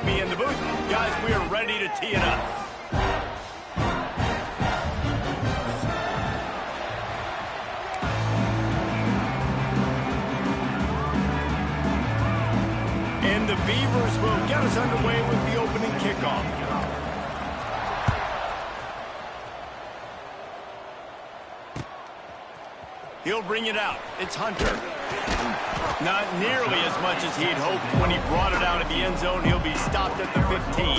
Coach B in the booth. Guys, we are ready to tee it up. And the Beavers will get us underway with the opening kickoff. He'll bring it out. It's Hunter. Not nearly as much as he'd hoped when he brought it out of the end zone. He'll be stopped at the 15.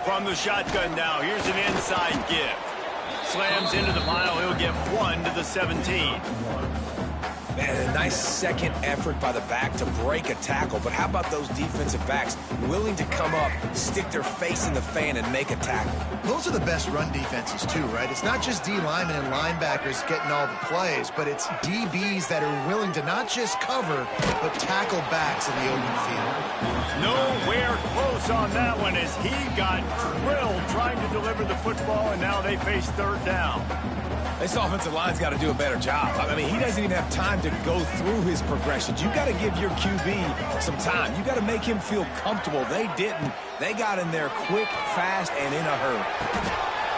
From the shotgun now, here's an inside give. Slams into the pile, he'll get 1 to the 17. Man, a nice second effort by the back to break a tackle. But how about those defensive backs willing to come up, stick their face in the fan, and make a tackle? Those are the best run defenses, too, right? It's not just D linemen and linebackers getting all the plays, but it's DBs that are willing to not just cover, but tackle backs in the open field. Nowhere close on that one as he got drilled trying to deliver the football, and now they face third down. This offensive line's got to do a better job. I mean, he doesn't even have time to go through his progressions. You got to give your QB some time. You got to make him feel comfortable. They didn't. They got in there quick, fast, and in a hurry.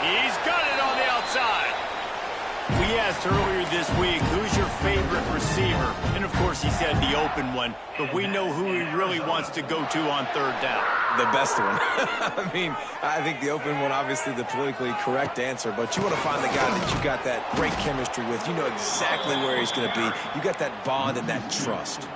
He's got it on the outside. We asked earlier this week, who's your favorite receiver? And, of course, he said the open one. But we know who he really wants to go to on third down. The best one. I mean, I think the open one, obviously the politically correct answer, but you want to find the guy that you got that great chemistry with. You know exactly where he's going to be. You got that bond and that trust.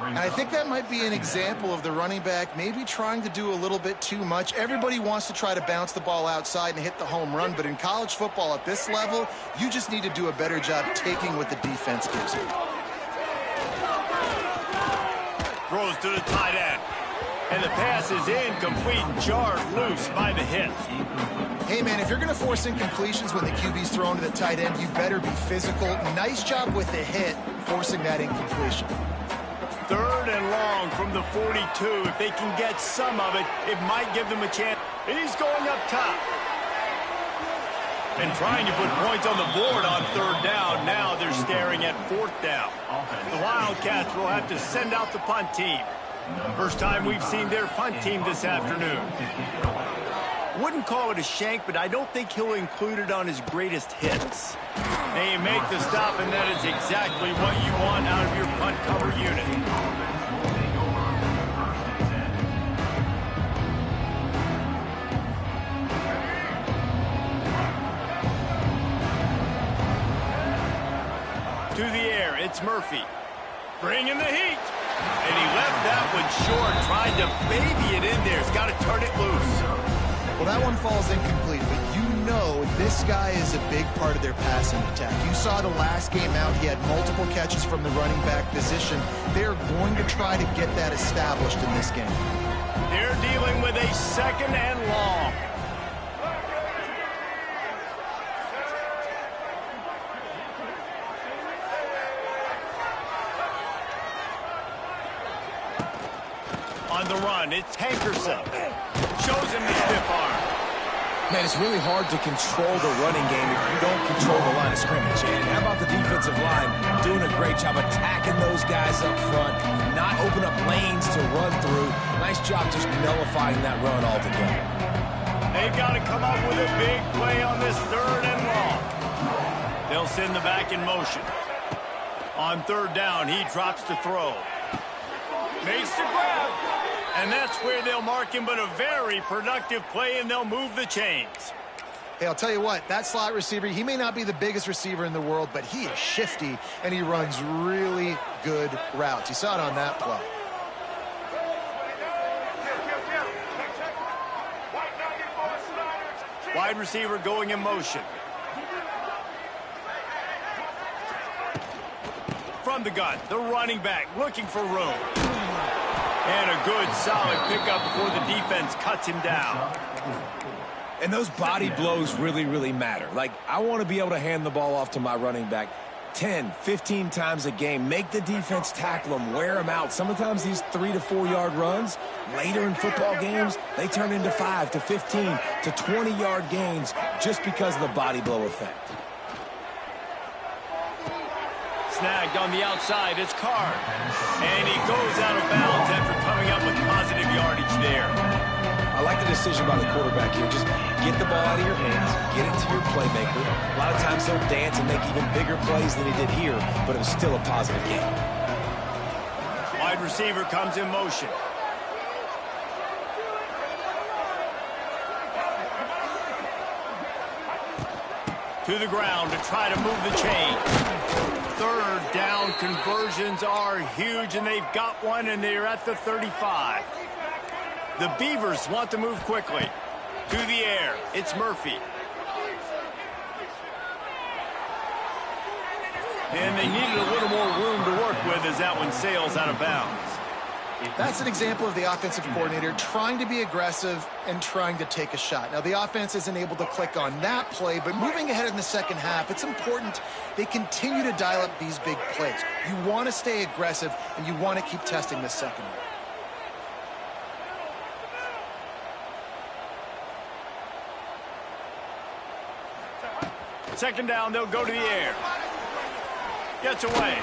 And I think that might be an example of the running back maybe trying to do a little bit too much. Everybody wants to try to bounce the ball outside and hit the home run, but in college football at this level, you just need to do a better job taking what the defense gives you. Throws to the tight end. And the pass is incomplete, jarred loose by the hit. Hey, man, if you're going to force incompletions when the QB's thrown to the tight end, you better be physical. Nice job with the hit, forcing that incompletion. Third and long from the 42. If they can get some of it, it might give them a chance. He's going up top. And trying to put points on the board on third down. Now they're staring at fourth down. The Wildcats will have to send out the punt team. First time we've seen their punt team this afternoon. Wouldn't call it a shank, but I don't think he'll include it on his greatest hits. They make the stop, and that is exactly what you want out of your punt cover unit. To the air, it's Murphy. Bringing the heat. And he left that one short, tried to baby it in there. He's got to turn it loose. Well, that one falls incomplete, but you know this guy is a big part of their passing attack. You saw the last game out, he had multiple catches from the running back position. They're going to try to get that established in this game. They're dealing with a second and long. On the run, it's Hankerson. Shows him the stiff arm. Man, it's really hard to control the running game if you don't control the line of scrimmage. And how about the defensive line doing a great job attacking those guys up front, not open up lanes to run through. Nice job just nullifying that run altogether. They've got to come up with a big play on this third and long. They'll send the back in motion. On third down, he drops to throw. Makes the grab. And that's where they'll mark him, but a very productive play, and they'll move the chains. Hey, I'll tell you what, that slot receiver, he may not be the biggest receiver in the world, but he is shifty, and he runs really good routes. You saw it on that play. Wide receiver going in motion. From the gun, the running back looking for room. And a good, solid pickup before the defense cuts him down. And those body blows really, really matter. Like, I want to be able to hand the ball off to my running back 10, 15 times a game. Make the defense tackle them, wear them out. Sometimes these 3 to 4 yard runs, later in football games, they turn into 5 to 15 to 20 yard gains just because of the body blow effect. Snagged on the outside, it's Carr. And he goes out of bounds after coming up with positive yardage there. I like the decision by the quarterback here. Just get the ball out of your hands, get it to your playmaker. A lot of times he'll dance and make even bigger plays than he did here, but it was still a positive game. Wide receiver comes in motion. To the ground to try to move the chain. Third down conversions are huge, and they've got one, and they're at the 35. The Beavers want to move quickly. To the air, it's Murphy. And they needed a little more room to work with as that one sails out of bounds. That's an example of the offensive coordinator trying to be aggressive and trying to take a shot. Now, the offense isn't able to click on that play, but moving ahead in the second half, it's important they continue to dial up these big plays. You want to stay aggressive, and you want to keep testing this secondary. Second down, they'll go to the air. Gets away.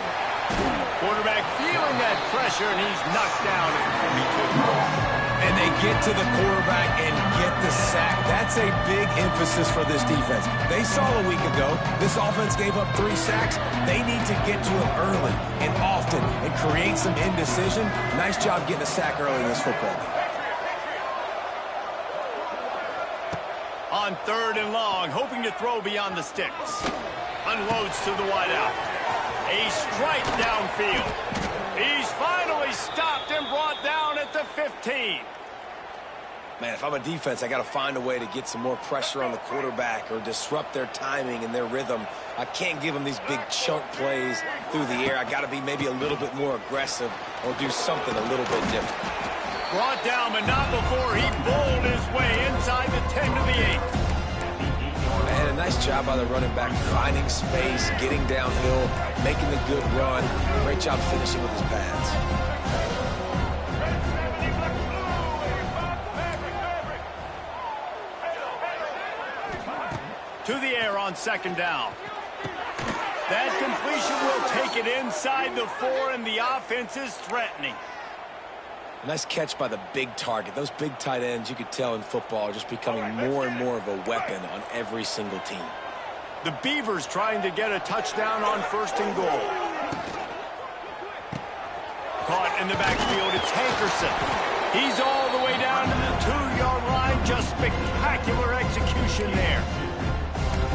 Quarterback feeling that pressure, and he's knocked down at 42. And they get to the quarterback and get the sack. That's a big emphasis for this defense. They saw a week ago, this offense gave up 3 sacks. They need to get to him early and often and create some indecision. Nice job getting a sack early in this football game. On third and long, hoping to throw beyond the sticks. Unloads to the wideout. A strike downfield. He's finally stopped and brought down at the 15. Man, if I'm a defense, I got to find a way to get some more pressure on the quarterback or disrupt their timing and their rhythm. I can't give them these big chunk plays through the air. I got to be maybe a little bit more aggressive or do something a little bit different. Brought down, but not before he bowled his way inside the 10 to the 8. Man, a nice job by the running back, finding space, getting downhill, making the good run. Great job finishing with his pads. To the air on second down. That completion will take it inside the 4, and the offense is threatening. Nice catch by the big target. Those big tight ends, you could tell in football, are just becoming more and more of a weapon on every single team. The Beavers trying to get a touchdown on first and goal. Caught in the backfield, it's Hankerson. He's all the way down to the 2-yard line. Just spectacular execution there.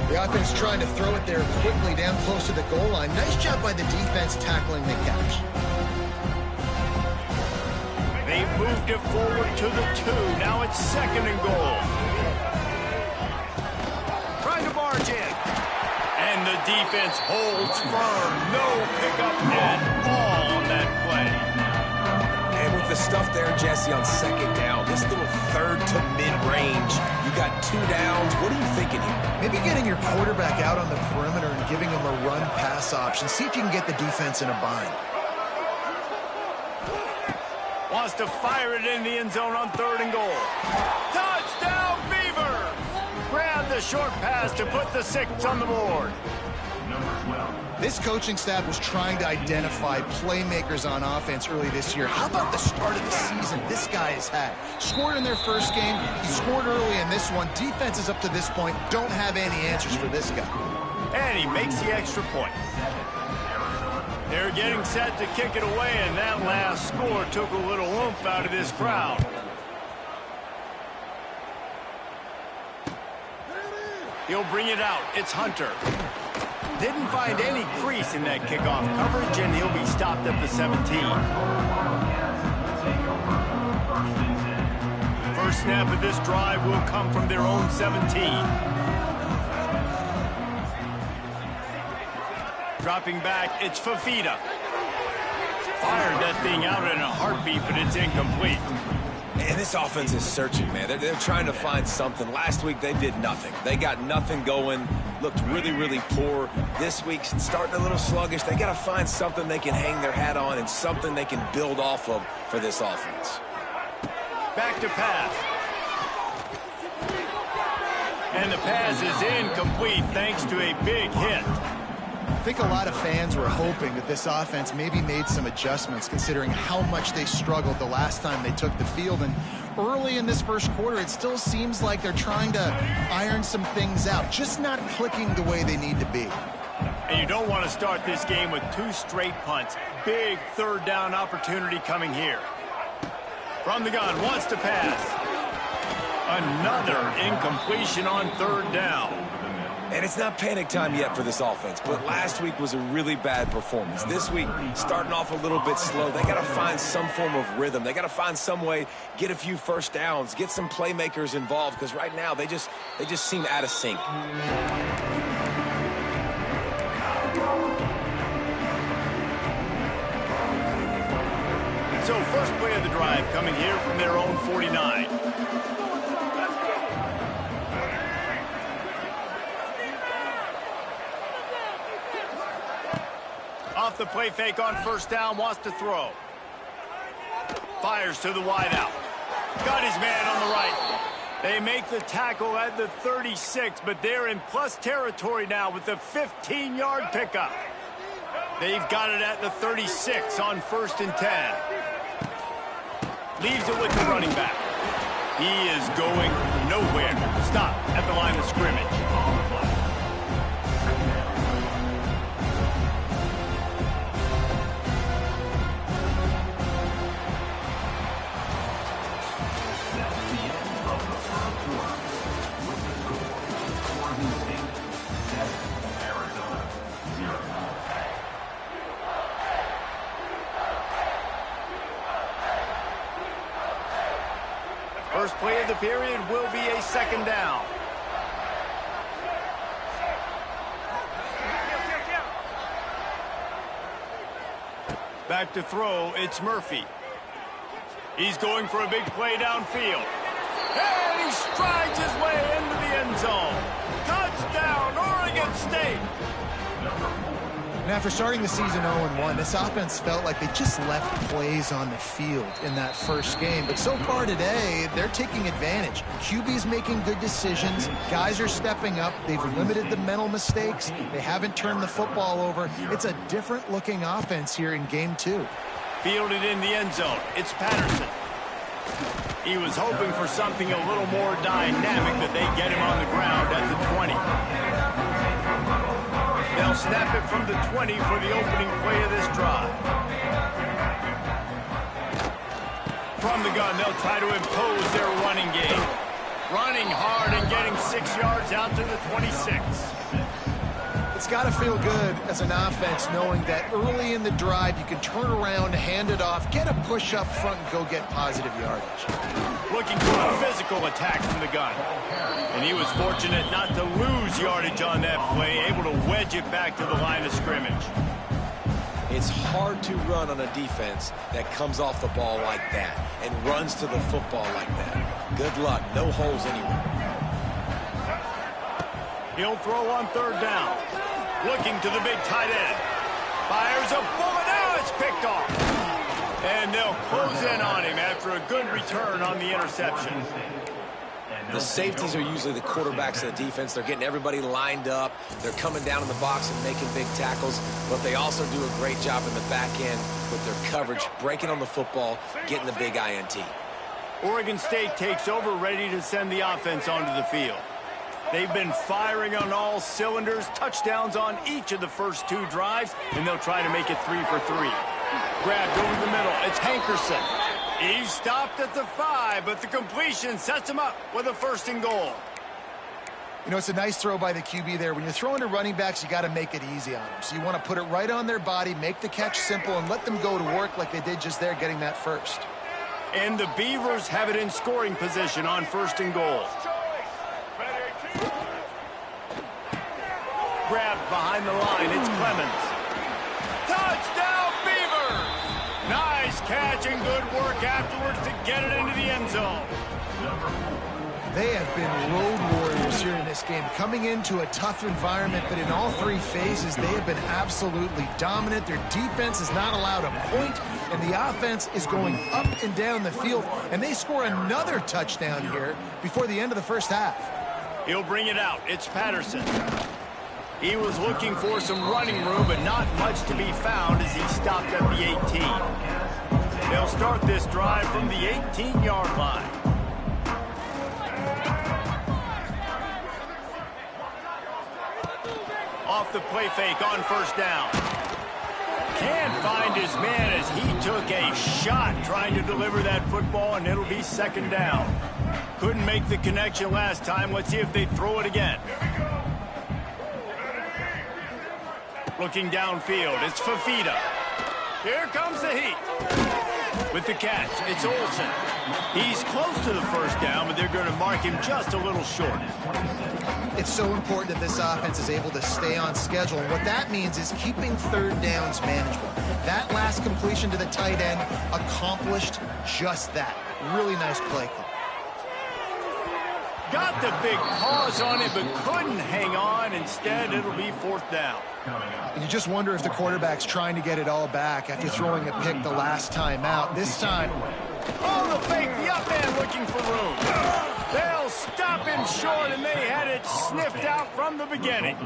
The offense trying to throw it there quickly down close to the goal line. Nice job by the defense tackling the catch. They moved it forward to the 2. Now it's second and goal. Trying to barge in. And the defense holds firm. No pickup at all on that play. And with the stuff there, Jesse, on second down, this little third to mid-range, you got 2 downs. What are you thinking here? Maybe getting your quarterback out on the perimeter and giving him a run-pass option. See if you can get the defense in a bind. Wants to fire it in the end zone on third and goal. Touchdown, Beaver! Grab the short pass to put the 6 on the board. This coaching staff was trying to identify playmakers on offense early this year. How about the start of the season this guy has had? Scored in their first game. He scored early in this one. Defenses up to this point don't have any answers for this guy. And he makes the extra point. They're getting set to kick it away, and that last score took a little oomph out of this crowd. He'll bring it out. It's Hunter. Didn't find any crease in that kickoff coverage, and he'll be stopped at the 17. First snap of this drive will come from their own 17. Dropping back, it's Fafita. Fired that thing out in a heartbeat, but it's incomplete. And this offense is searching, man. They're trying to find something. Last week, they did nothing. They got nothing going. looked really, really poor. This week, starting a little sluggish. They got to find something they can hang their hat on and something they can build off of for this offense. Back to pass. And the pass is incomplete thanks to a big hit. I think a lot of fans were hoping that this offense maybe made some adjustments considering how much they struggled the last time they took the field. And early in this first quarter, it still seems like they're trying to iron some things out, just not clicking the way they need to be. And you don't want to start this game with 2 straight punts. Big third down opportunity coming here. From the gun, wants to pass. Another incompletion on third down. And it's not panic time yet for this offense, but last week was a really bad performance. This week, starting off a little bit slow. They got to find some form of rhythm. They got to find some way, get a few first downs, get some playmakers involved, because right now they just seem out of sync. So first play of the drive coming here from their own 49. Off the play fake on first down, wants to throw. Fires to the wideout. Got his man on the right. They make the tackle at the 36, but they're in plus territory now with the 15-yard pickup. They've got it at the 36 on 1st and 10. Leaves it with the running back. He is going nowhere. Stop at the line of scrimmage. First play of the period will be a 2nd down. Back to throw, it's Murphy. He's going for a big play downfield. And he strides his way into the end zone. Touchdown, Oregon State. And after starting the season 0-1, this offense felt like they just left plays on the field in that first game. But so far today, they're taking advantage. QB's making good decisions. Guys are stepping up. They've limited the mental mistakes. They haven't turned the football over. It's a different-looking offense here in Game 2. Fielded in the end zone. It's Patterson. He was hoping for something a little more dynamic, but they get him on the ground at the 20. They'll snap it from the 20 for the opening play of this drive. From the gun, they'll try to impose their running game. Running hard and getting 6 yards out to the 26. It's got to feel good as an offense knowing that early in the drive you can turn around, hand it off, get a push up front, and go get positive yardage. Looking for a physical attack from the gun. And he was fortunate not to lose yardage on that play, able to wedge it back to the line of scrimmage. It's hard to run on a defense that comes off the ball like that and runs to the football like that. Good luck. No holes anywhere. He'll throw on 3rd down. Looking to the big tight end. Fires a bullet. Now it's picked off. And they'll close in on him after a good return on the interception. The safeties are usually the quarterbacks of the defense. They're getting everybody lined up. They're coming down in the box and making big tackles. But they also do a great job in the back end with their coverage, breaking on the football, getting the big INT. Oregon State takes over, ready to send the offense onto the field. They've been firing on all cylinders, touchdowns on each of the first 2 drives, and they'll try to make it 3 for 3. Grabbed over the middle. It's Hankerson. He stopped at the 5, but the completion sets him up with a 1st and goal. You know, it's a nice throw by the QB there. When you're throwing to running backs, you got to make it easy on them. So you want to put it right on their body, make the catch simple, and let them go to work like they did just there, getting that first. And the Beavers have it in scoring position on 1st and goal. Grabbed behind the line, it's Clemens. Touchdown, Beavers! Nice catch and good work afterwards to get it into the end zone. They have been road warriors here in this game, coming into a tough environment, but in all three phases, they have been absolutely dominant. Their defense is not allowed a point, and the offense is going up and down the field, and they score another touchdown here before the end of the first half. He'll bring it out. It's Patterson. He was looking for some running room, but not much to be found as he stopped at the 18. They'll start this drive from the 18-yard line. Off the play fake on first down. Can't find his man as he took a shot trying to deliver that football, and it'll be second down. Couldn't make the connection last time. Let's see if they throw it again. Looking downfield, it's Fafita. Here comes the heat. With the catch, it's Olsen. He's close to the first down, but they're going to mark him just a little short. It's so important that this offense is able to stay on schedule. And what that means is keeping third downs manageable. That last completion to the tight end accomplished just that. Really nice play call. Got the big pause on it, but couldn't hang on. Instead, it'll be fourth down. And you just wonder if the quarterback's trying to get it all back after throwing a pick the last time out. This time... Oh, the fake, the up man looking for room. They'll stop him short, and they had it sniffed out from the beginning.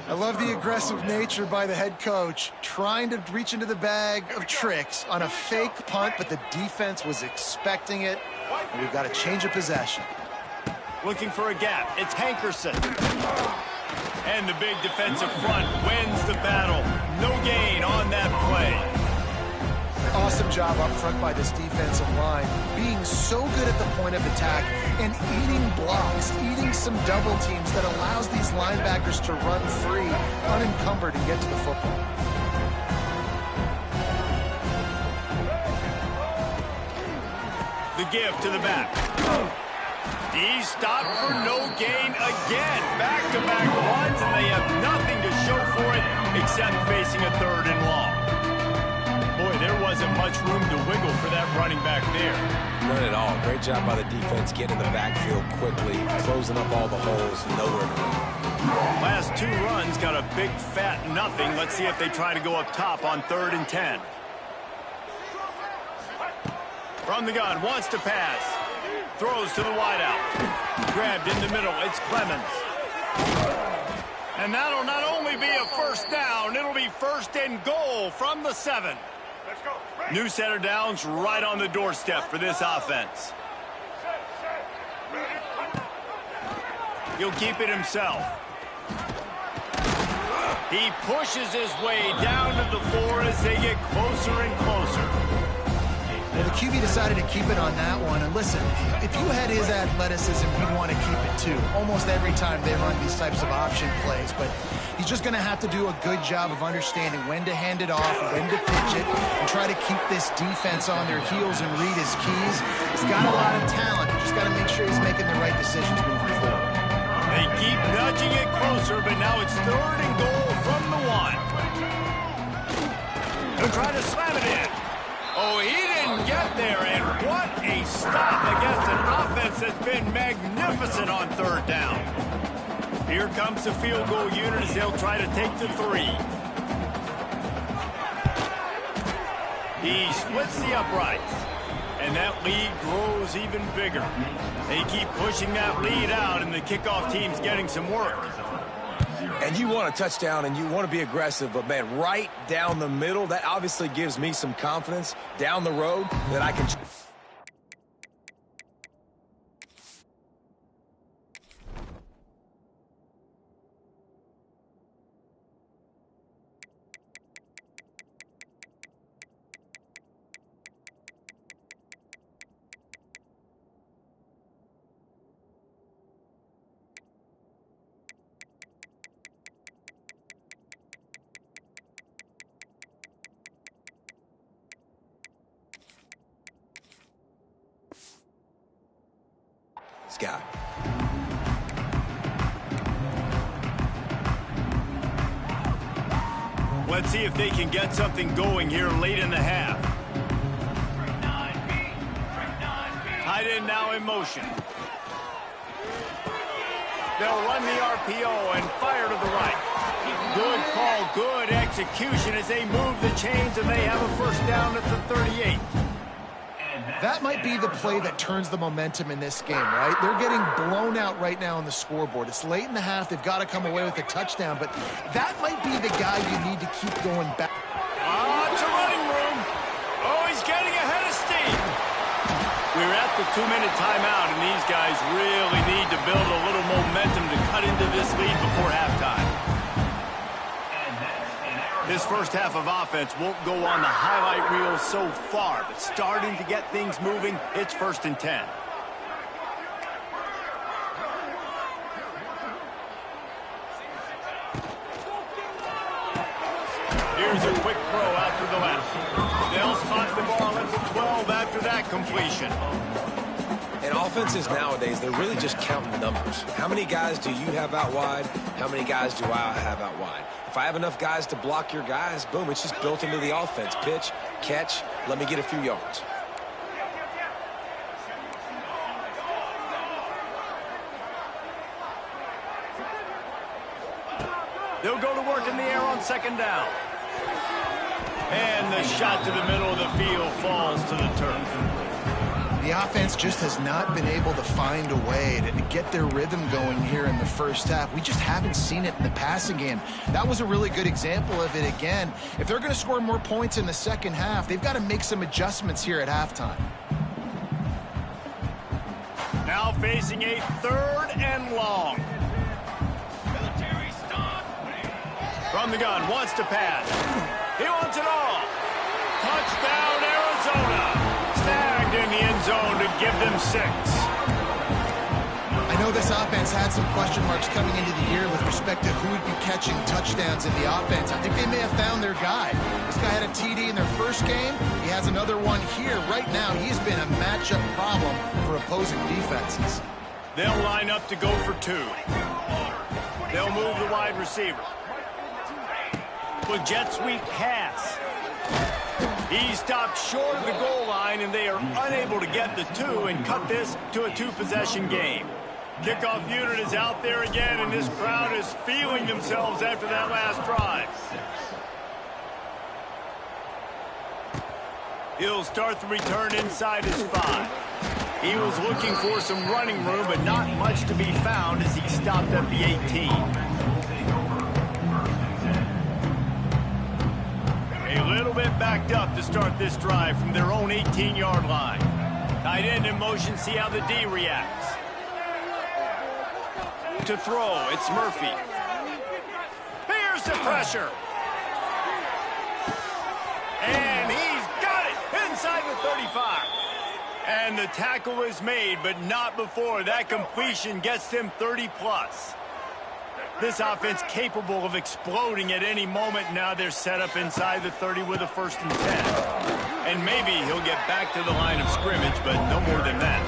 I love the aggressive nature by the head coach, trying to reach into the bag of tricks on a fake punt, but the defense was expecting it, and we've got a change of possession. Looking for a gap. It's Hankerson. And the big defensive front wins the battle. No gain on that play. Awesome job up front by this defensive line, being so good at the point of attack and eating blocks, eating some double teams that allows these linebackers to run free, unencumbered, and get to the football. The give to the back. He's stopped for no gain again. Back-to-back runs, and they have nothing to show for it except facing a third and long. Boy, there wasn't much room to wiggle for that running back there. None at all. Great job by the defense getting in the backfield quickly, closing up all the holes, nowhere to run. Last two runs got a big fat nothing. Let's see if they try to go up top on 3rd and 10. From the gun, wants to pass. Throws to the wideout. Grabbed in the middle. It's Clemens. And that'll not only be a first down, it'll be 1st and goal from the 7. New set of downs right on the doorstep for this offense. He'll keep it himself. He pushes his way down to the floor as they get closer and closer. Well, the QB decided to keep it on that one. And listen, if you had his athleticism, you'd want to keep it too. Almost every time they run these types of option plays. But he's just going to have to do a good job of understanding when to hand it off, when to pitch it, and try to keep this defense on their heels and read his keys. He's got a lot of talent. You just got to make sure he's making the right decisions moving forward. They keep nudging it closer, but now it's 3rd and goal from the 1. He'll try to slam it in. Oh, he didn't get there, and what a stop against an offense that's been magnificent on 3rd down. Here comes the field goal unit as they'll try to take the 3. He splits the uprights, and that lead grows even bigger. They keep pushing that lead out, and the kickoff team's getting some work. And you want a touchdown, and you want to be aggressive, but, man, right down the middle, that obviously gives me some confidence down the road that I can... Scott. Let's see if they can get something going here late in the half. Tight end now in motion. They'll run the RPO and fire to the right. Good call, good execution as they move the chains, and they have a first down at the 38. That might be the play that turns the momentum in this game, right? They're getting blown out right now on the scoreboard. It's late in the half. They've got to come away with a touchdown, but that might be the guy you need to keep going back. It's a running room. Oh, he's getting ahead of steam. We're at the 2-minute timeout, and these guys really need to build a little momentum to cut into this lead before halftime. This first half of offense won't go on the highlight reel so far, but starting to get things moving, it's 1st and 10. Here's a quick throw out to the left. They'll spot the ball at the 12 after that completion. And offenses nowadays, they're really just counting numbers. How many guys do you have out wide? How many guys do I have out wide? If I have enough guys to block your guys, boom, it's just built into the offense. Pitch, catch, let me get a few yards. They'll go to work in the air on 2nd down. And the shot to the middle of the field falls to the turf. The offense just has not been able to find a way to get their rhythm going here in the first half. We just haven't seen it in the passing game. That was a really good example of it again. If they're going to score more points in the second half, they've got to make some adjustments here at halftime. Now facing a 3rd and long. From the gun, wants to pass. He wants it all. Touchdown, Arizona. Snagged in the end zone to give them 6. I know this offense had some question marks coming into the year with respect to who would be catching touchdowns in the offense. I think they may have found their guy. This guy had a TD in their first game. He has another one here. Right now, he's been a matchup problem for opposing defenses. They'll line up to go for 2. They'll move the wide receiver. With jet sweep pass. He stopped short of the goal line, and they are unable to get the 2 and cut this to a 2-possession game. Kickoff unit is out there again, and this crowd is feeling themselves after that last drive. He'll start the return inside his 5. He was looking for some running room, but not much to be found as he stopped at the 18. A little bit backed up to start this drive from their own 18-yard line. Tight end in motion, see how the D reacts. To throw, it's Murphy. Here's the pressure. And he's got it inside the 35. And the tackle is made, but not before that completion gets them 30-plus. This offense capable of exploding at any moment. Now they're set up inside the 30 with a 1st and 10. And maybe he'll get back to the line of scrimmage, but no more than that.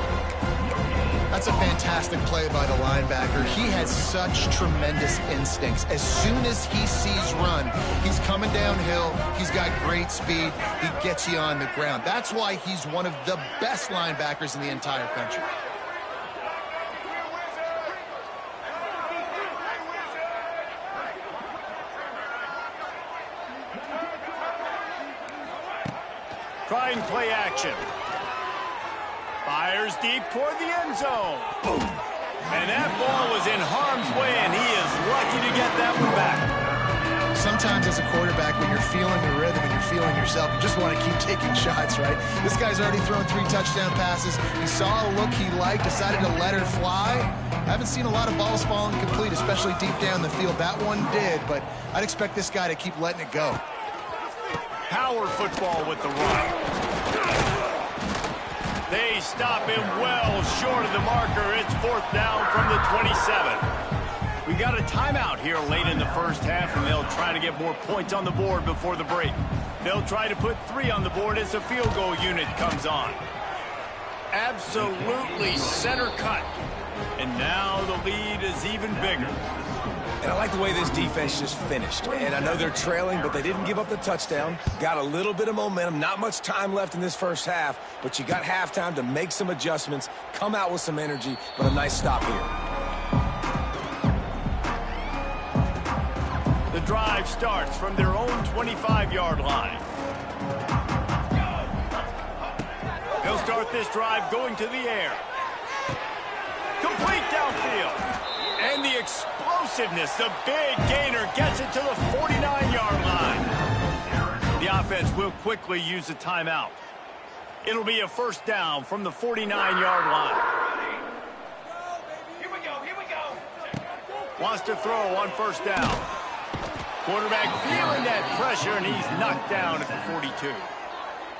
That's a fantastic play by the linebacker. He has such tremendous instincts. As soon as he sees run, he's coming downhill. He's got great speed. He gets you on the ground. That's why he's one of the best linebackers in the entire country. Trying play action. Fires deep toward the end zone. Boom. And that ball was in harm's way, and he is lucky to get that one back. Sometimes as a quarterback, when you're feeling the rhythm and you're feeling yourself, you just want to keep taking shots, right? This guy's already thrown 3 touchdown passes. He saw a look he liked, decided to let her fly. I haven't seen a lot of balls falling complete, especially deep down the field. That one did, but I'd expect this guy to keep letting it go. Power football with the run. They stop him well short of the marker. It's 4th down from the 27. We got a timeout here late in the first half, and they'll try to get more points on the board before the break. They'll try to put 3 on the board as the field goal unit comes on. Absolutely center cut. And now the lead is even bigger. And I like the way this defense just finished. And I know they're trailing, but they didn't give up the touchdown. Got a little bit of momentum. Not much time left in this first half, but you got halftime to make some adjustments, come out with some energy, but a nice stop here. drive starts from their own 25-yard line. They'll start this drive going to the air. Complete downfield. And the explosiveness, the big gainer gets it to the 49-yard line. The offense will quickly use a timeout. It'll be a first down from the 49-yard line. Here we go. Wants to throw on first down. Quarterback feeling that pressure, and he's knocked down at the 42.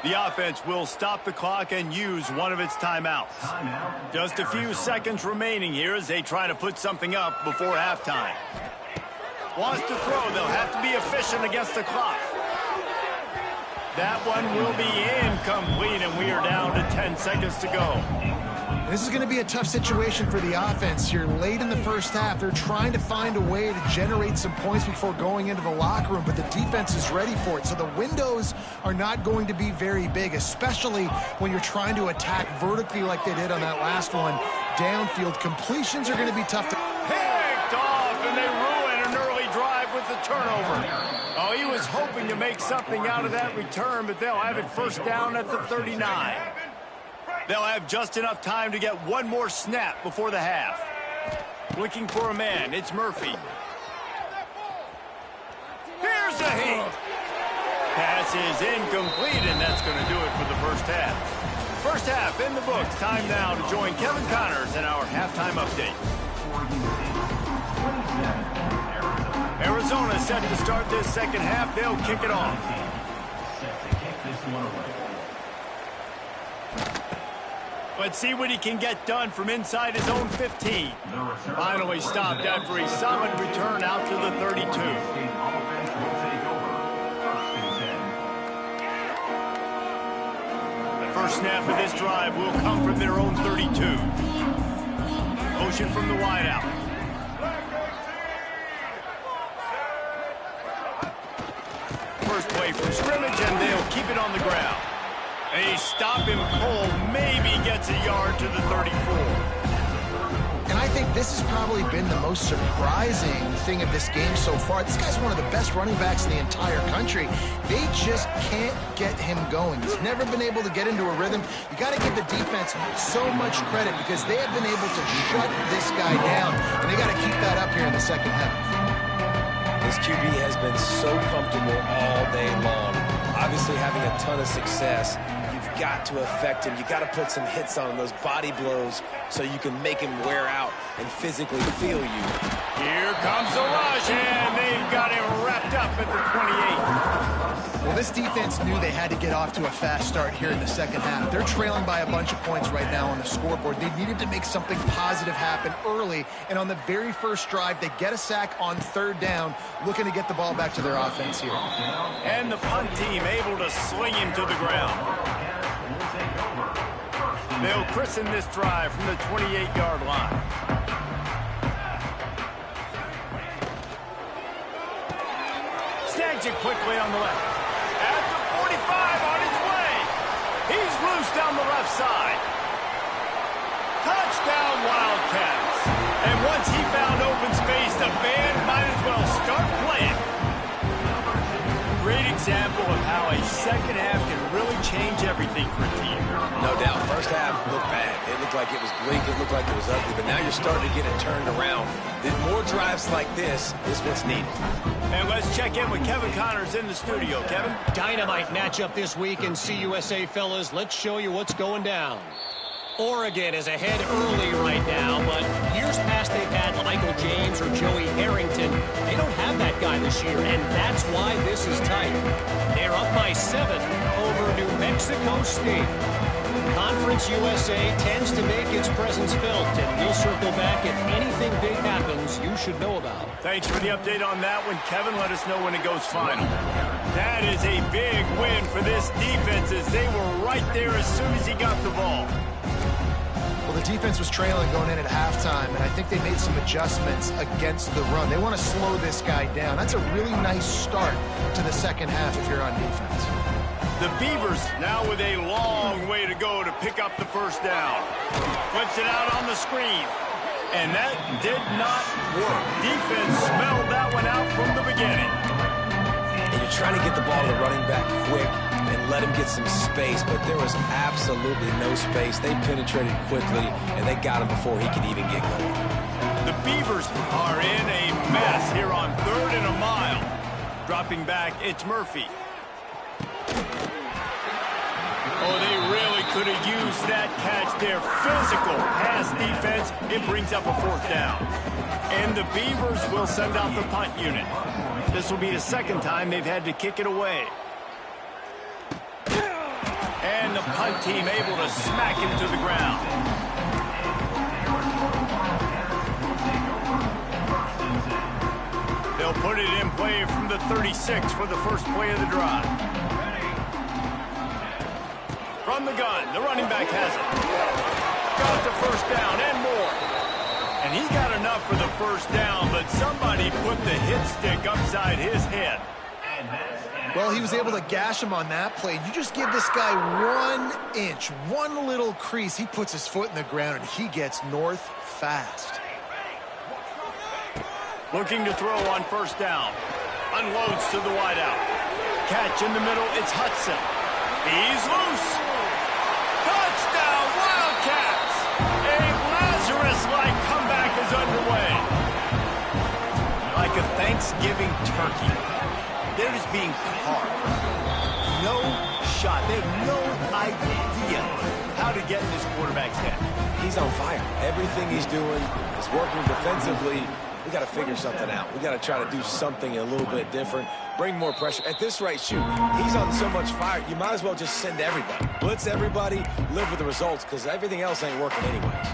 The offense will stop the clock and use one of its timeouts. Just a few seconds remaining here as they try to put something up before halftime. Wants to throw. They'll have to be efficient against the clock. That one will be incomplete, and we are down to 10 seconds to go. This is going to be a tough situation for the offense here. Late in the first half, they're trying to find a way to generate some points before going into the locker room, but the defense is ready for it. So the windows are not going to be very big, especially when you're trying to attack vertically like they did on that last one. Downfield completions are going to be tough to... Picked off, and they ruin an early drive with the turnover. Oh, he was hoping to make something out of that return, but they'll have it first down at the 39. They'll have just enough time to get one more snap before the half. Looking for a man, it's Murphy. Here's a hit. Pass is incomplete, and that's going to do it for the first half. First half in the books. Time now to join Kevin Connors in our halftime update. Arizona set to start this second half. They'll kick it off. Let's see what he can get done from inside his own 15. Finally stopped after a solid return out to the 32. The first snap of this drive will come from their own 32. Motion from the wideout. First play from scrimmage, and they'll keep it on the ground. They stop him cold, maybe gets a yard to the 34. And I think this has probably been the most surprising thing of this game so far. This guy's one of the best running backs in the entire country. They just can't get him going. He's never been able to get into a rhythm. You got to give the defense so much credit because they have been able to shut this guy down, and they got to keep that up here in the second half. This QB has been so comfortable all day long. Obviously having a ton of success. You've got to affect him. You got to put some hits on him, those body blows, so you can make him wear out and physically feel you. Here comes the rush, and they've got him wrapped up at the 28. Well, this defense knew they had to get off to a fast start here in the second half. They're trailing by a bunch of points right now on the scoreboard. They needed to make something positive happen early, and on the very first drive, they get a sack on third down, looking to get the ball back to their offense here. And the punt team able to sling him to the ground. They'll christen this drive from the 28-yard line. Snags it quickly on the left. At the 45 on his way. He's loose down the left side. Touchdown Wildcats. And once he found open space, the band might as well start playing. Great example of how a second half can really change everything for a team. No doubt. First half looked bad. It looked like it was bleak. It looked like it was ugly. But now you're starting to get it turned around. More drives like this is what's needed. And let's check in with Kevin Connors in the studio. Kevin? Dynamite matchup this week in CUSA, fellas. Let's show you what's going down. Oregon is ahead early right now, but years past they've had Michael James or Joey Harrington. They don't have that guy this year, and that's why this is tight. They're up by 7 over New Mexico State. Conference USA tends to make its presence felt, and we'll circle back if anything big happens you should know about. Thanks for the update on that one, Kevin. Let us know when it goes final. That is a big win for this defense as they were right there as soon as he got the ball. Well, the defense was trailing going in at halftime, and I think they made some adjustments against the run. They want to slow this guy down. That's a really nice start to the second half if you're on defense. The Beavers now with a long way to go to pick up the first down. Flips it out on the screen. And that did not work. Defense smelled that one out from the beginning. And you're trying to get the ball to the running back quick and let him get some space, but there was absolutely no space. They penetrated quickly, and they got him before he could even get going. The Beavers are in a mess here on 3rd and a mile. Dropping back, it's Murphy. Oh, they really could have used that catch there. Physical pass defense. It brings up a 4th down. And the Beavers will send out the punt unit. This will be the 2nd time they've had to kick it away. And the punt team able to smack him to the ground. They'll put it in play from the 36 for the first play of the drive. From the gun, the running back has it. Got the 1st down and more. And he got enough for the 1st down, but somebody put the hit stick upside his head. Well, he was able to gash him on that play. You just give this guy 1 inch, one little crease. He puts his foot in the ground, and he gets north fast. Looking to throw on 1st down. Unloads to the wideout. Catch in the middle, it's Hudson. He's loose. Touchdown, Wildcats! A Lazarus-like comeback is underway. Like a Thanksgiving turkey. They're just being carved. No shot. They have no idea how to get in this quarterback's head. He's on fire. Everything he's doing is working defensively. We got to figure something out. We got to try to do something a little bit different, bring more pressure. At this rate, shoot, he's on so much fire, you might as well just send everybody. Blitz everybody, live with the results, because everything else ain't working anyways.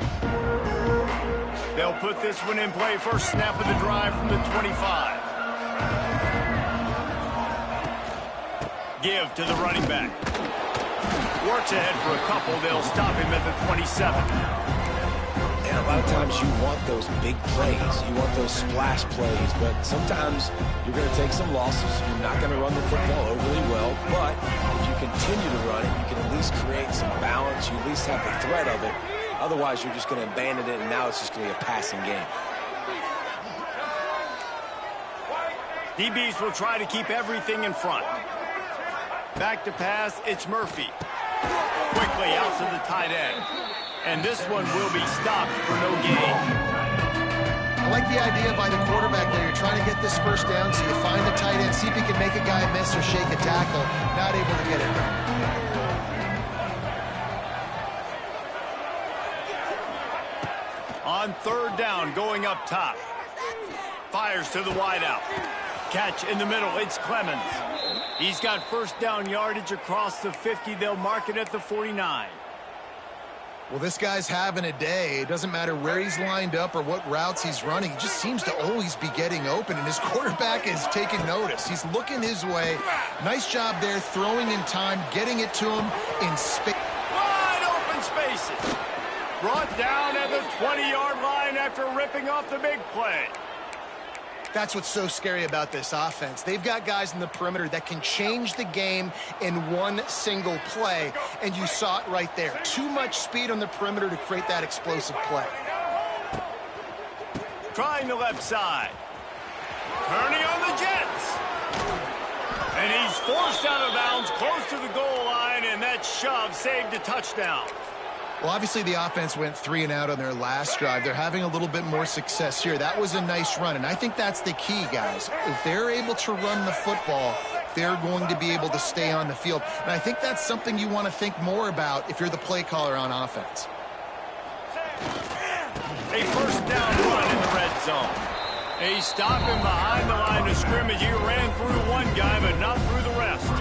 They'll put this one in play. First snap of the drive from the 25. Give to the running back. Works ahead for a couple. They'll stop him at the 27. And a lot of times you want those big plays. You want those splash plays. But sometimes you're going to take some losses. You're not going to run the football overly well. But if you continue to run it, you can at least create some balance. You at least have the threat of it. Otherwise, you're just going to abandon it, and now it's just going to be a passing game. DBs will try to keep everything in front. Back to pass, it's Murphy. Quickly out to the tight end. And this one will be stopped for no gain. I like the idea by the quarterback there. You're trying to get this 1st down, so you find the tight end, see if he can make a guy miss or shake a tackle. Not able to get it done. On 3rd down, going up top. Fires to the wideout. Catch in the middle, it's Clemens. He's got 1st down yardage across the 50. They'll mark it at the 49. Well, this guy's having a day. It doesn't matter where he's lined up or what routes he's running. He just seems to always be getting open, and his quarterback is taking notice. He's looking his way. Nice job there, throwing in time, getting it to him in space. Wide open spaces. Brought down at the 20-yard line after ripping off the big play. That's what's so scary about this offense. They've got guys in the perimeter that can change the game in one single play, and you saw it right there. Too much speed on the perimeter to create that explosive play. Trying the left side. Turning on the Jets. And he's forced out of bounds close to the goal line, and that shove saved a touchdown. Well, obviously the offense went 3 and out on their last drive. They're having a little bit more success here. That was a nice run, and I think that's the key, guys. If they're able to run the football, they're going to be able to stay on the field. And I think that's something you want to think more about if you're the play caller on offense. A 1st down run in the red zone. A stop him behind the line of scrimmage. He ran through one guy, but not through the rest.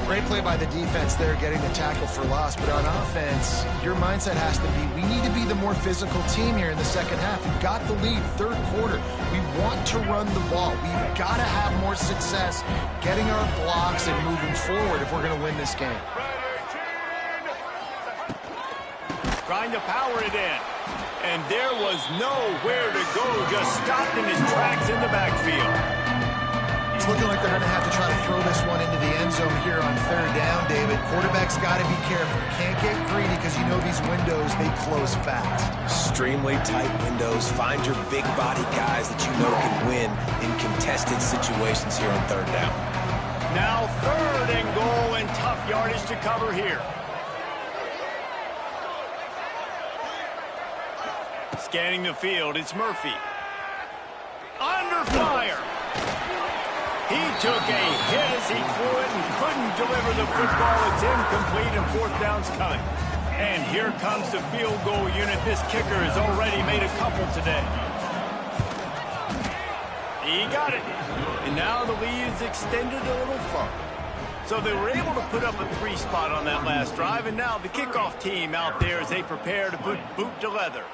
Great play by the defense there, getting the tackle for loss. But on offense, your mindset has to be, we need to be the more physical team here in the second half. We've got the lead, 3rd quarter. We want to run the ball. We've got to have more success getting our blocks and moving forward if we're going to win this game. Trying to power it in. And there was nowhere to go, just stopped in his tracks in the backfield. It's looking like they're going to have to try to throw this one into the end zone here on 3rd down, David. Quarterback's got to be careful. Can't get greedy because because you know these windows, they close fast. Extremely tight windows. Find your big body guys that you know can win in contested situations here on third down. Now 3rd and goal, and tough yardage to cover here. Scanning the field, it's Murphy. Under fire. He took a hit as he threw it and couldn't deliver the football. It's incomplete and 4th down's coming. And here comes the field goal unit. This kicker has already made a couple today. He got it. And now the lead is extended a little further. So they were able to put up a 3 spot on that last drive. And now the kickoff team out there as they prepare to put boot to leather.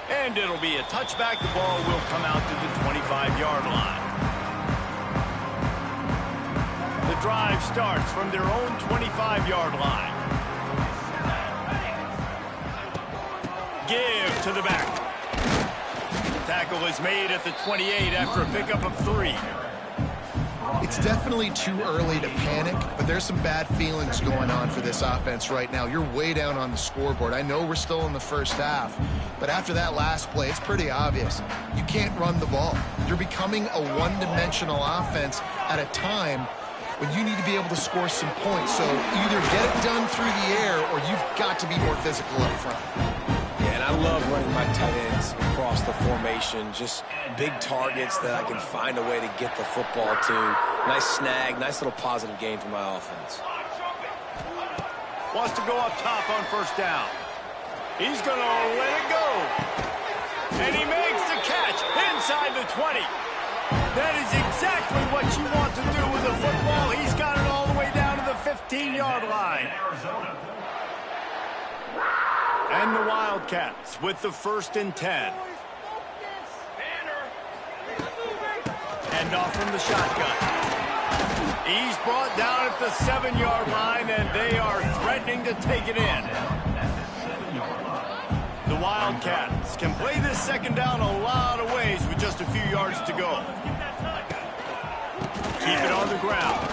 And it'll be a touchback. The ball will come out to the 25-yard line. The drive starts from their own 25-yard line. Give to the back. Tackle is made at the 28 after a pickup of 3. It's definitely too early to panic, but there's some bad feelings going on for this offense right now. You're way down on the scoreboard. I know we're still in the first half, but after that last play, it's pretty obvious. You can't run the ball. You're becoming a one-dimensional offense at a time when you need to be able to score some points. So either get it done through the air or you've got to be more physical up front. Yeah, and I love running my tight ends across the formation. Just big targets that I can find a way to get the football to. Nice snag, nice little positive gain for my offense. Wants to go up top on 1st down. He's going to let it go. And he makes the catch inside the 20. That is exactly what you want to do with the football. He's got it all the way down to the 15-yard line. And the Wildcats with the 1st and 10. Hand off from the shotgun. He's brought down at the 7-yard line, and they are threatening to take it in. The Wildcats can play this 2nd down a lot of ways with just a few yards to go. Keep it on the ground.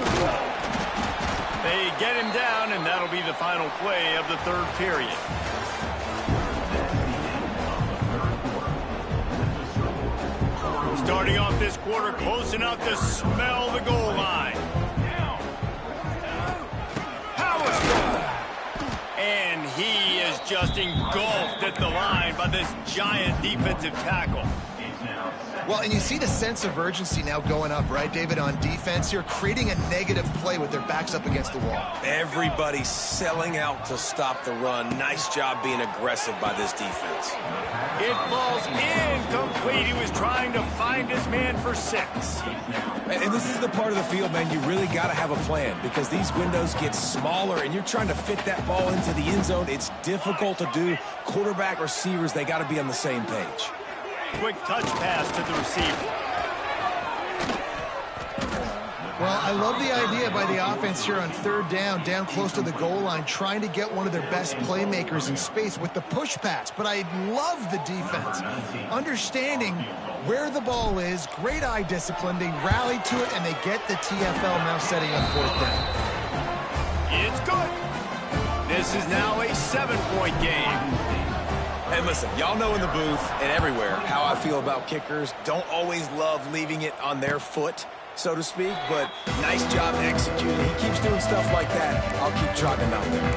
They get him down, and that'll be the final play of the 3rd period. Starting off this quarter close enough to smell the goal line. And he is just engulfed at the line by this giant defensive tackle. Well, and you see the sense of urgency now going up, right, David, on defense here, creating a negative play with their backs up against the wall. Everybody's selling out to stop the run. Nice job being aggressive by this defense. It falls incomplete. He was trying to find his man for 6. And this is the part of the field, man, you really got to have a plan because these windows get smaller and you're trying to fit that ball into the end zone. It's difficult to do. Quarterback, receivers, they got to be on the same page. Quick touch pass to the receiver. Well, I love the idea by the offense here on 3rd down close to the goal line, trying to get one of their best playmakers in space with the push pass. But I love the defense. Understanding where the ball is, great eye discipline. They rally to it, and they get the TFL now setting up 4th down. It's good. This is now a 7-point game. And listen, y'all know in the booth and everywhere how I feel about kickers. Don't always love leaving it on their foot, so to speak, but nice job executing. He keeps doing stuff like that. I'll keep trotting him out there.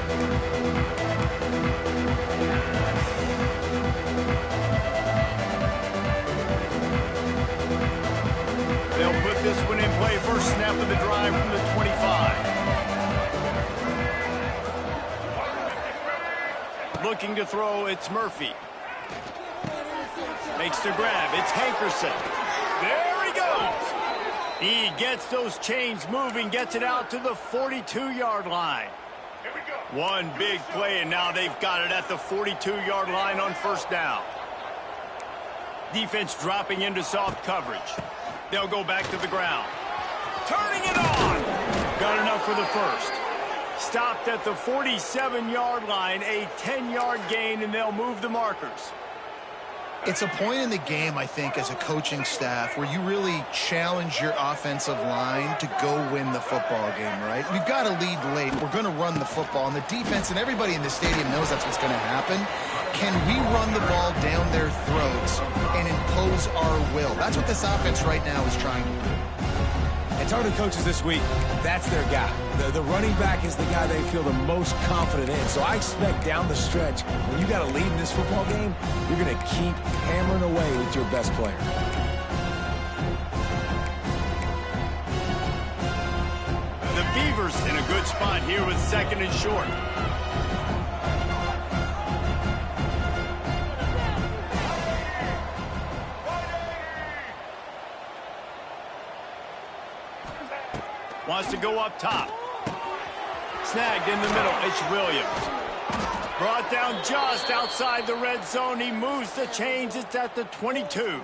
They'll put this one in play. First snap of the drive from the 25. Looking to throw, it's Murphy. Makes the grab, it's Hankerson. There he goes. He gets those chains moving, gets it out to the 42-yard line. One big play, and now they've got it at the 42-yard line on 1st down. Defense dropping into soft coverage. They'll go back to the ground. Turning it on. Got enough for the 1st. Stopped at the 47-yard line, a 10-yard gain, and they'll move the markers. It's a point in the game, I think, as a coaching staff where you really challenge your offensive line to go win the football game, right? We've got to lead late. We're going to run the football, and the defense and everybody in the stadium knows that's what's going to happen. Can we run the ball down their throats and impose our will? That's what this offense right now is trying to do. And target coaches this week, that's their guy. The running back is the guy they feel the most confident in. So I expect down the stretch, when you got a lead in this football game, you're going to keep hammering away with your best player. The Beavers in a good spot here with 2nd and short. Wants to go up top. Snagged in the middle. It's Williams. Brought down just outside the red zone. He moves the chains. It's at the 22.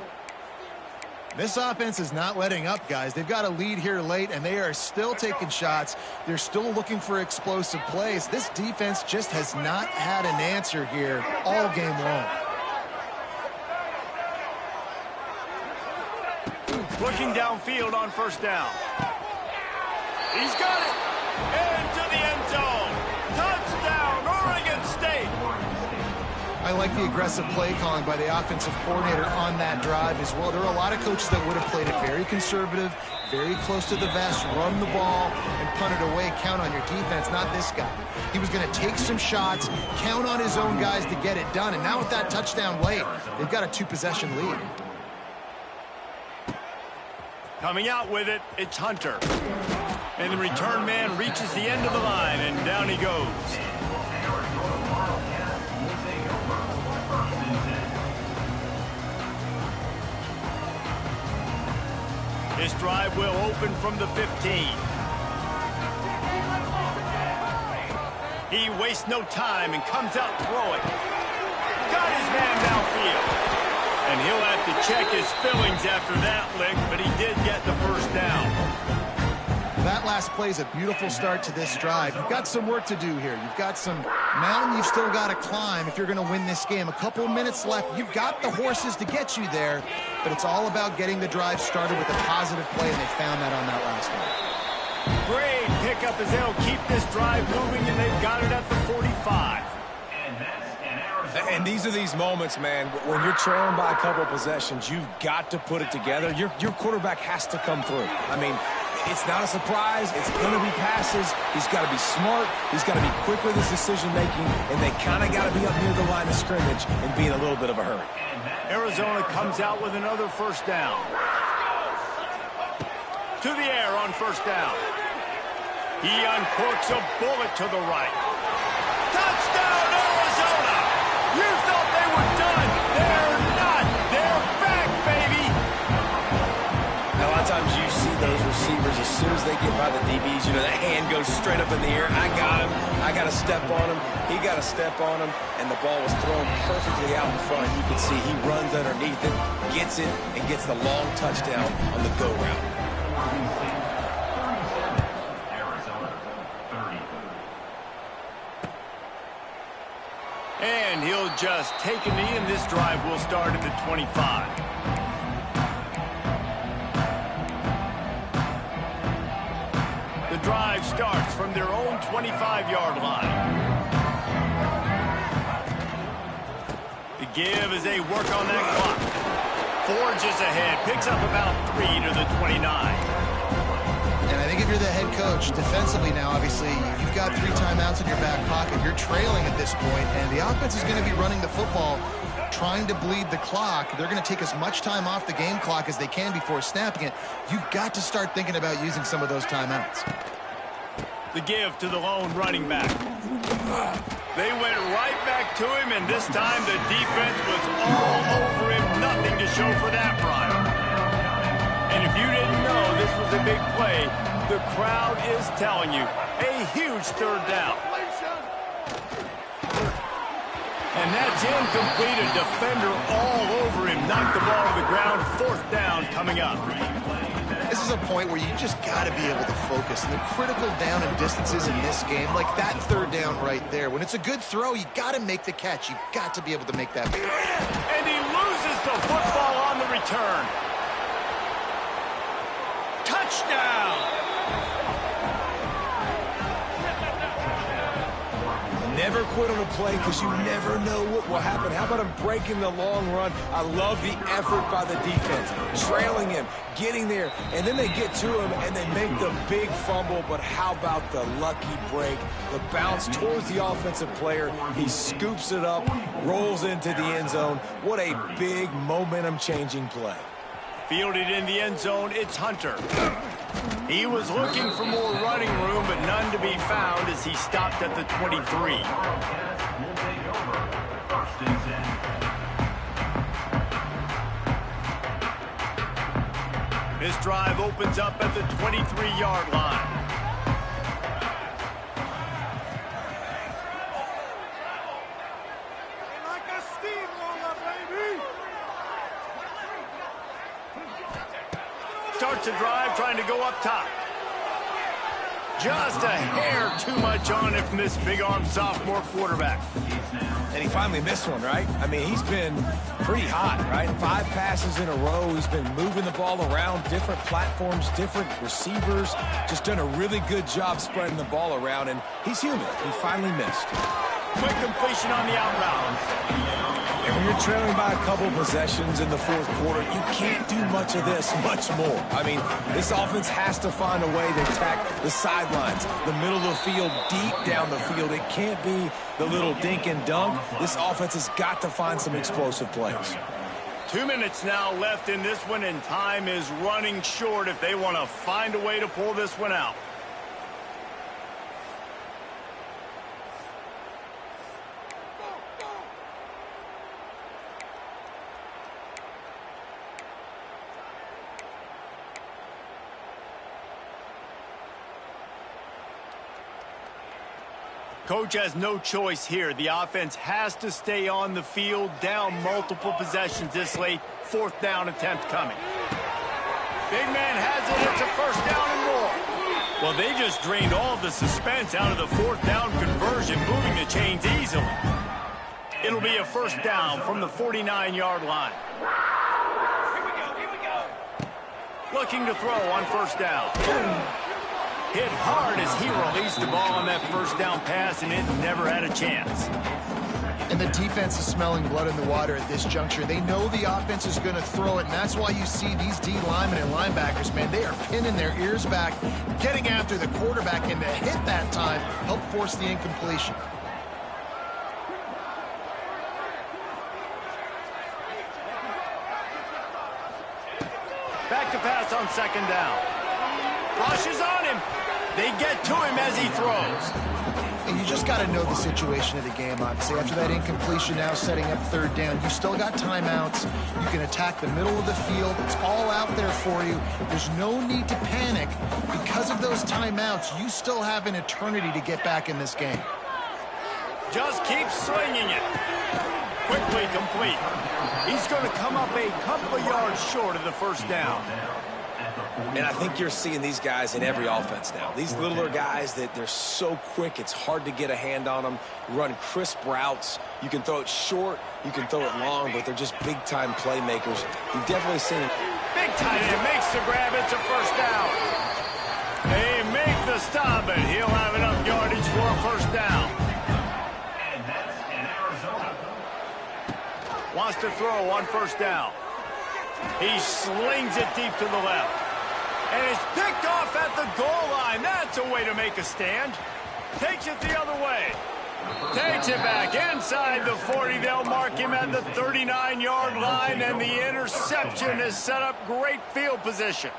This offense is not letting up, guys. They've got a lead here late, and they are still taking shots. They're still looking for explosive plays. This defense just has not had an answer here all game long. Looking downfield on 1st down. He's got it. Into the end zone. Touchdown, Oregon State. I like the aggressive play calling by the offensive coordinator on that drive as well. There are a lot of coaches that would have played it very conservative, very close to the vest, run the ball, and punt it away. Count on your defense, not this guy. He was going to take some shots, count on his own guys to get it done. And now with that touchdown late, they've got a 2-possession lead. Coming out with it, it's Hunter. And the return man reaches the end of the line, and down he goes. This drive will open from the 15. He wastes no time and comes out throwing. Got his man downfield. And he'll have to check his fillings after that lick, but he did get the 1st down. That last play is a beautiful start to this drive. You've got some work to do here. You've got some mountain you've still got to climb if you're going to win this game. A couple minutes left. You've got the horses to get you there, but it's all about getting the drive started with a positive play, and they found that on that last one. Great pickup as they'll keep this drive moving, and they've got it at the 45. And these are these moments, man, when you're trailing by a couple of possessions, you've got to put it together. Your quarterback has to come through. I mean, it's not a surprise. It's going to be passes. He's got to be smart. He's got to be quick with his decision-making, and they kind of got to be up near the line of scrimmage and be in a little bit of a hurry. Arizona comes out with another 1st down. To the air on 1st down. He uncorks a bullet to the right. Touchdown, Arizona! You thought they were done. They're not. They're back, baby. Now, a lot of times you see those receivers, as soon as they get by the DBs, you know, that hand goes straight up in the air. I got him. I got to step on him. He got to step on him. And the ball was thrown perfectly out in front. You can see he runs underneath it, gets it, and gets the long touchdown on the go route. And he'll just take a knee, and this drive will start at the 25. The drive starts from their own 25-yard line. The give as they work on that clock. Forges ahead, picks up about 3 to the 29. And I think if you're the head coach, defensively now, obviously, you've got 3 timeouts in your back pocket. You're trailing at this point, and the offense is going to be running the football, trying to bleed the clock. They're going to take as much time off the game clock as they can before snapping it. You've got to start thinking about using some of those timeouts. The give to the lone running back. They went right back to him, and this time the defense was all over him. Nothing to show for that, Brian. And if you didn't know this was a big play, the crowd is telling you. A huge 3rd down. And that's incomplete. A defender all over him. Knocked the ball to the ground. 4th down coming up. This is a point where you just got to be able to focus. And the critical down and distances in this game, like that third down right there, when it's a good throw, you got to make the catch. You've got to be able to make that. And he loses the football on the return. Touchdown! Never quit on a play because you never know what will happen. How about him breaking the long run? I love the effort by the defense. Trailing him, getting there, and then they get to him and they make the big fumble. But how about the lucky break? The bounce towards the offensive player. He scoops it up, rolls into the end zone. What a big momentum-changing play. Fielded in the end zone, it's Hunter. He was looking for more running room, but none to be found as he stopped at the 23. This drive opens up at the 23-yard line. Starts a drive trying to go up top. Just a hair too much on it from this big-arm sophomore quarterback. And he finally missed one, right? I mean, he's been pretty hot, right? 5 passes in a row. He's been moving the ball around, different platforms, different receivers. Just done a really good job spreading the ball around, and he's human. He finally missed. Quick completion on the out route. And when you're trailing by a couple possessions in the fourth quarter, you can't do much of this, much more. I mean, this offense has to find a way to attack the sidelines, the middle of the field, deep down the field. It can't be the little dink and dunk. This offense has got to find some explosive plays. 2 minutes now left in this one, and time is running short if they want to find a way to pull this one out. Coach has no choice here. The offense has to stay on the field, down multiple possessions this late. 4th down attempt coming. Big man has it. It's a 1st down and more. Well, they just drained all the suspense out of the 4th down conversion, moving the chains easily. It'll be a 1st down from the 49-yard line. Here we go. Looking to throw on 1st down. Hit hard as he released the ball on that 1st down pass, and it never had a chance. And the defense is smelling blood in the water at this juncture. They know the offense is going to throw it, and that's why you see these D linemen and linebackers, man, they are pinning their ears back, getting after the quarterback, and to hit that time, help force the incompletion. Back to pass on 2nd down. Rushes on him. They get to him as he throws. And you just got to know the situation of the game, obviously. After that incompletion, now setting up 3rd down, you still got timeouts. You can attack the middle of the field. It's all out there for you. There's no need to panic. Because of those timeouts, you still have an eternity to get back in this game. Just keep swinging it. Quickly complete. He's going to come up a couple of yards short of the 1st down. And I think you're seeing these guys in every offense now. These littler guys that they're so quick, it's hard to get a hand on them. Run crisp routes. You can throw it short, you can throw it long, but they're just big-time playmakers. You've definitely seen it. Big tight end makes the grab. It's a 1st down. They make the stop, and he'll have enough yardage for a 1st down. And that's in Arizona. Wants to throw on 1st down. He slings it deep to the left. And it's picked off at the goal line. That's a way to make a stand. Takes it the other way. Takes it back inside the 40. They'll mark him at the 39-yard line, and the interception has set up great field position.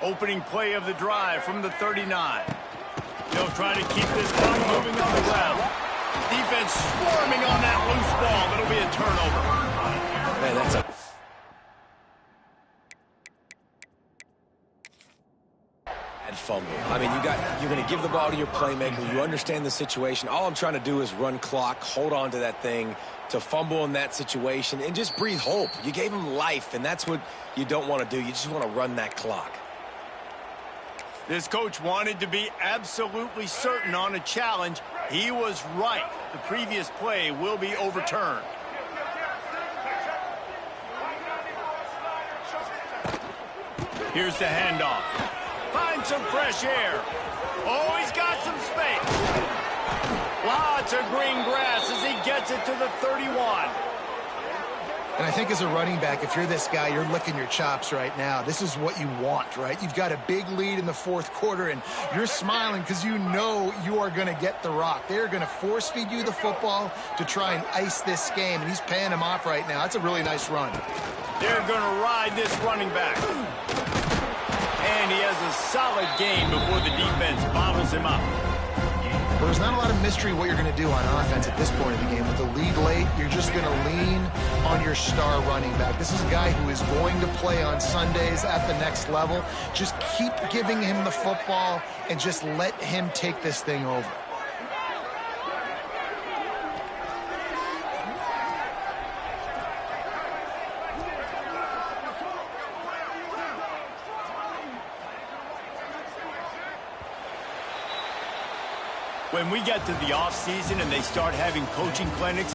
Opening play of the drive from the 39. They'll try to keep this ball moving on the ground. Defense swarming on that loose ball. It'll be a turnover. Man, that's a fumble. I mean, you're going to give the ball to your playmaker. You understand the situation. All I'm trying to do is run clock, hold on to that thing, to fumble in that situation, and just breathe hope. You gave him life, and that's what you don't want to do. You just want to run that clock. This coach wanted to be absolutely certain on a challenge. He was right. The previous play will be overturned. Here's the handoff. Find some fresh air. Oh, he's got some space. Lots of green grass as he gets it to the 31. And I think as a running back, if you're this guy, you're licking your chops right now. This is what you want, right? You've got a big lead in the fourth quarter, and you're smiling because you know you are going to get the rock. They're going to force feed you the football to try and ice this game, and he's paying him off right now. That's a really nice run. They're going to ride this running back. And he has a solid gain before the defense bottles him up. Well, there's not a lot of mystery what you're going to do on offense at this point of the game. With the lead late, you're just going to lean on your star running back. This is a guy who is going to play on Sundays at the next level. Just keep giving him the football and just let him take this thing over. When we get to the offseason and they start having coaching clinics,